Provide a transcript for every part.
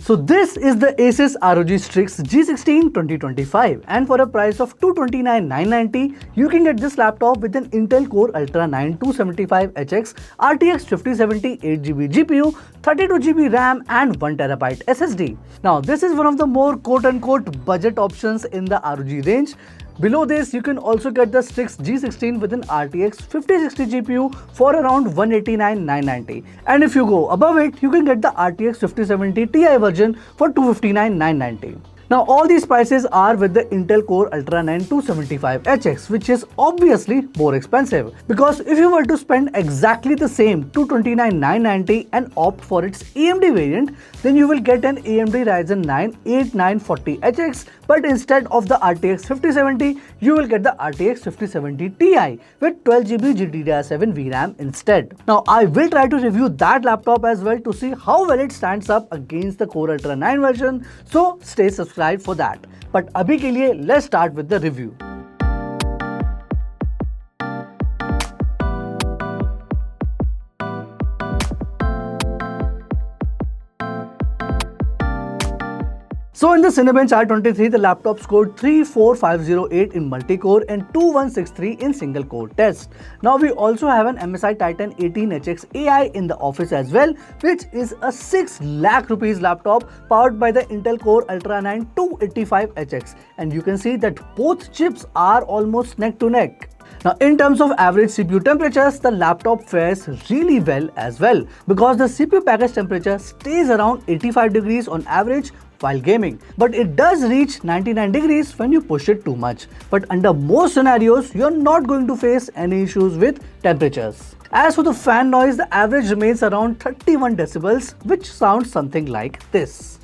So this is the ASUS ROG Strix G16 2025, and for a price of 229,990, you can get this laptop with an Intel Core Ultra 9 275HX RTX 5070 8GB GPU, 32GB RAM and 1TB SSD. Now this is one of the more quote-unquote budget options in the ROG range. Below this, you can also get the Strix G16 with an RTX 5060 GPU for around 189,990. And if you go above it, you can get the RTX 5070 Ti version for 259,990. Now all these prices are with the Intel Core Ultra 9 275HX, which is obviously more expensive, because if you were to spend exactly the same 229,990 and opt for its AMD variant, then you will get an AMD Ryzen 9 8940HX, but instead of the RTX 5070, you will get the RTX 5070 Ti with 12GB GDDR7 VRAM instead. Now I will try to review that laptop as well to see how well it stands up against the Core Ultra 9 version, so stay subscribed for that. But abhi ke liye, let's start with the review. So in the Cinebench R23, the laptop scored 34508 in multi-core and 2163 in single-core test. Now we also have an MSI Titan 18HX AI in the office as well, which is a 6 lakh rupees laptop powered by the Intel Core Ultra 9 285HX, and you can see that both chips are almost neck to neck. Now in terms of average CPU temperatures, the laptop fares really well as well, because the CPU package temperature stays around 85 degrees on average while gaming, but it does reach 99 degrees when you push it too much. But under most scenarios, you're not going to face any issues with temperatures. As for the fan noise, the average remains around 31 decibels, which sounds something like this.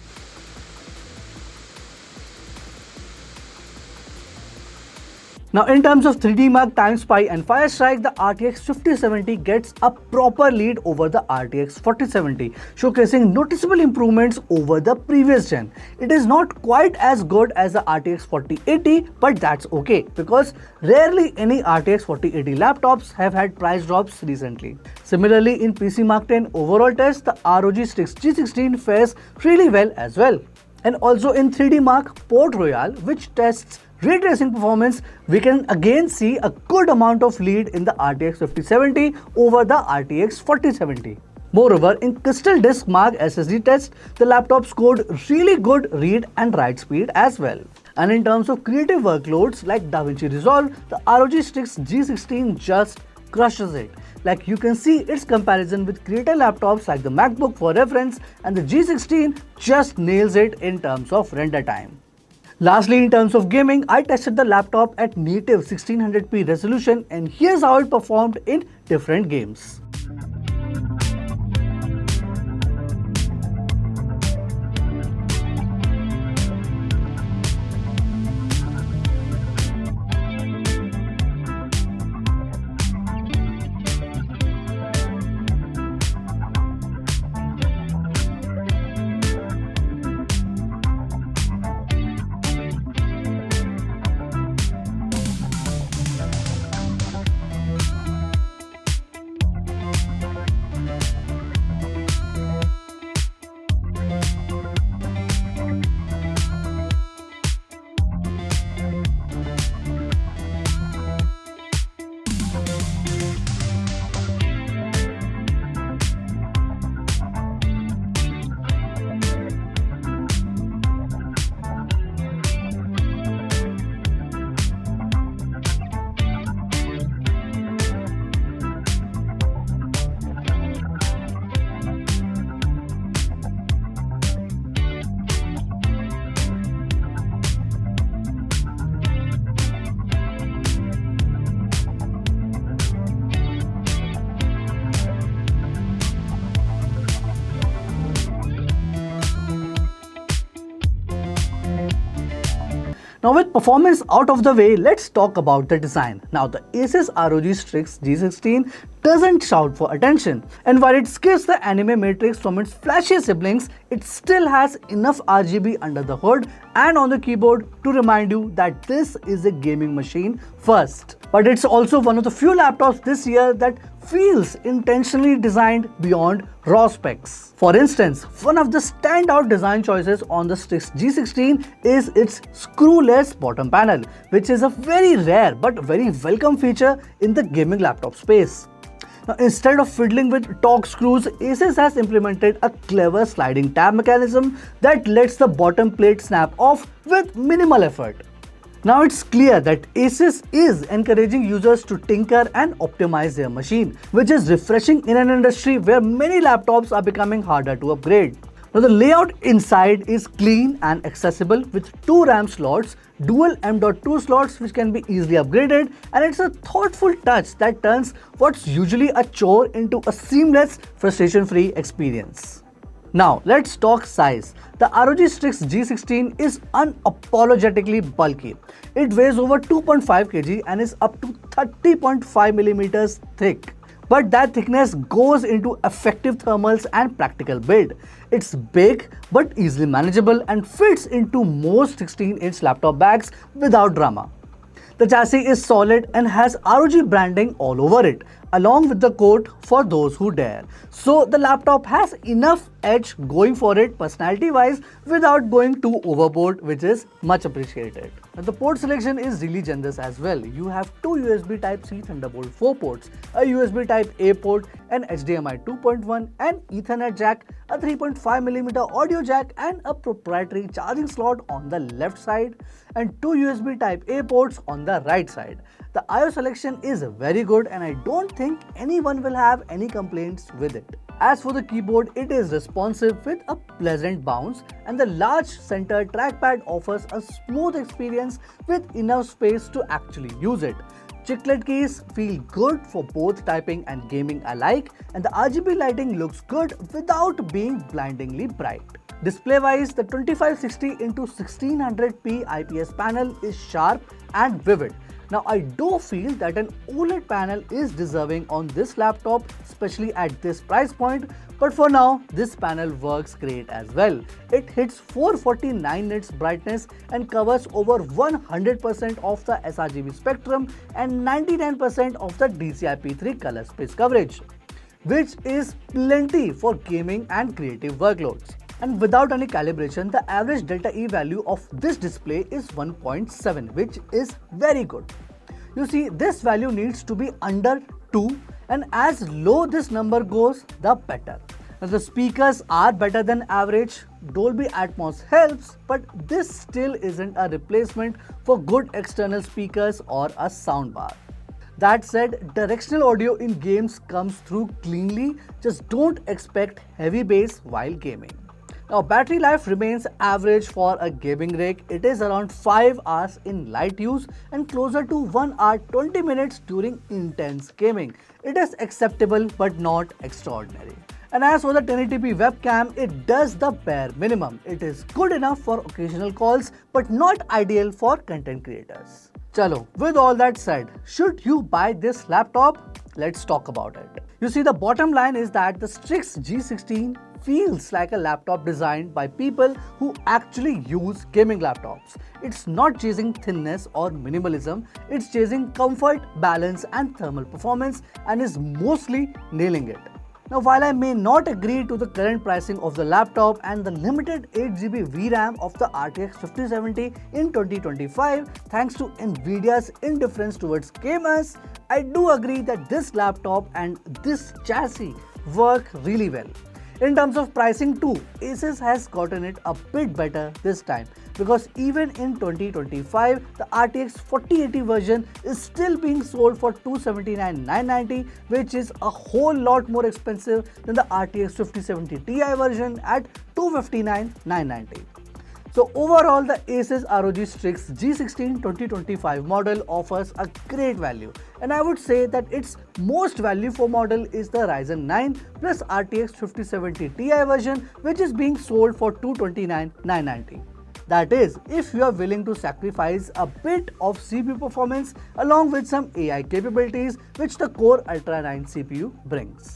Now in terms of 3D Mark, Time Spy and Fire Strike, the RTX 5070 gets a proper lead over the RTX 4070, showcasing noticeable improvements over the previous gen. It is not quite as good as the RTX 4080, but that's okay, because rarely any RTX 4080 laptops have had price drops recently. Similarly, in PC Mark 10 overall test, the ROG Strix G16 fares really well as well. And also in 3D Mark Port Royal, which tests ray tracing performance, we can again see a good amount of lead in the RTX 5070 over the RTX 4070. Moreover, in Crystal Disk Mark SSD test, the laptop scored really good read and write speed as well. And in terms of creative workloads like DaVinci Resolve, the ROG Strix G16 just crushes it. Like you can see its comparison with creator laptops like the MacBook for reference, and the G16 just nails it in terms of render time. Lastly, in terms of gaming, I tested the laptop at native 1600p resolution, and here's how it performed in different games. Now with performance out of the way, let's talk about the design. Now the ASUS ROG Strix G16 doesn't shout for attention, and while it skips the anime matrix from its flashy siblings, it still has enough RGB under the hood and on the keyboard to remind you that this is a gaming machine first. But it's also one of the few laptops this year that feels intentionally designed beyond raw specs. For instance, one of the standout design choices on the Strix G16 is its screwless bottom panel, which is a very rare but very welcome feature in the gaming laptop space. Now, instead of fiddling with torque screws, ASUS has implemented a clever sliding tab mechanism that lets the bottom plate snap off with minimal effort. Now it's clear that ASUS is encouraging users to tinker and optimize their machine, which is refreshing in an industry where many laptops are becoming harder to upgrade. Now the layout inside is clean and accessible with 2 RAM slots, dual M.2 slots which can be easily upgraded, and it's a thoughtful touch that turns what's usually a chore into a seamless, frustration-free experience. Now let's talk size. The ROG Strix G16 is unapologetically bulky. It weighs over 2.5 kg and is up to 30.5 mm thick. But that thickness goes into effective thermals and practical build. It's big but easily manageable and fits into most 16-inch laptop bags without drama. The chassis is solid and has ROG branding all over it, along with the coat for those who dare. So the laptop has enough edge going for it personality-wise without going too overboard, which is much appreciated. Now, the port selection is really generous as well. You have 2 USB Type-C Thunderbolt 4 ports, a USB Type-A port, an HDMI 2.1, an Ethernet jack, a 3.5mm audio jack, and a proprietary charging slot on the left side, and 2 USB Type-A ports on the right side. The I/O selection is very good and I don't think anyone will have any complaints with it. As for the keyboard, it is responsive with a pleasant bounce, and the large center trackpad offers a smooth experience with enough space to actually use it. Chiclet keys feel good for both typing and gaming alike, and the RGB lighting looks good without being blindingly bright. Display-wise, the 2560x1600p IPS panel is sharp and vivid. Now, I do feel that an OLED panel is deserving on this laptop, especially at this price point, but for now, this panel works great as well. It hits 449 nits brightness and covers over 100% of the sRGB spectrum and 99% of the DCI-P3 color space coverage, which is plenty for gaming and creative workloads. And without any calibration, the average delta E value of this display is 1.7, which is very good. You see, this value needs to be under 2, and as low this number goes, the better. Now, the speakers are better than average. Dolby Atmos helps, but this still isn't a replacement for good external speakers or a soundbar. That said, directional audio in games comes through cleanly. Just don't expect heavy bass while gaming. Now, battery life remains average for a gaming rig. It is around 5 hours in light use and closer to 1 hour 20 minutes during intense gaming. It is acceptable but not extraordinary. And as for the 1080p webcam, it does the bare minimum. It is good enough for occasional calls but not ideal for content creators. Chalo, with all that said, should you buy this laptop? Let's talk about it. You see, the bottom line is that the Strix G16 feels like a laptop designed by people who actually use gaming laptops. It's not chasing thinness or minimalism, it's chasing comfort, balance and thermal performance, and is mostly nailing it. Now, while I may not agree to the current pricing of the laptop and the limited 8GB VRAM of the RTX 5070 in 2025, thanks to Nvidia's indifference towards gamers, I do agree that this laptop and this chassis work really well. In terms of pricing too, ASUS has gotten it a bit better this time, because even in 2025, the RTX 4080 version is still being sold for $279,990, which is a whole lot more expensive than the RTX 5070 Ti version at $259,990. So overall, the ASUS ROG Strix G16 2025 model offers a great value, and I would say that its most value for model is the Ryzen 9 plus RTX 5070 Ti version, which is being sold for $229,990. That is, if you are willing to sacrifice a bit of CPU performance along with some AI capabilities which the Core Ultra 9 CPU brings.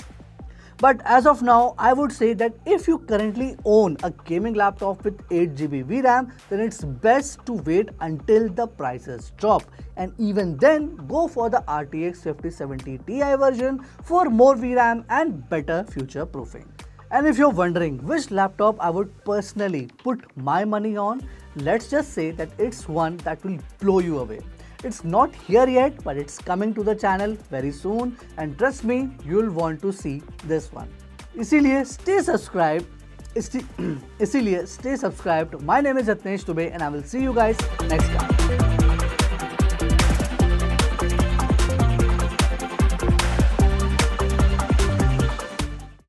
But as of now, I would say that if you currently own a gaming laptop with 8 GB VRAM, then it's best to wait until the prices drop, and even then go for the RTX 5070 Ti version for more VRAM and better future proofing. And if you're wondering which laptop I would personally put my money on, let's just say that it's one that will blow you away. It's not here yet, but it's coming to the channel very soon, and trust me, you'll want to see this one. इसीलिए stay subscribed. इसीलिए stay subscribed. My name is Yetnesh Dubey, and I will see you guys next time.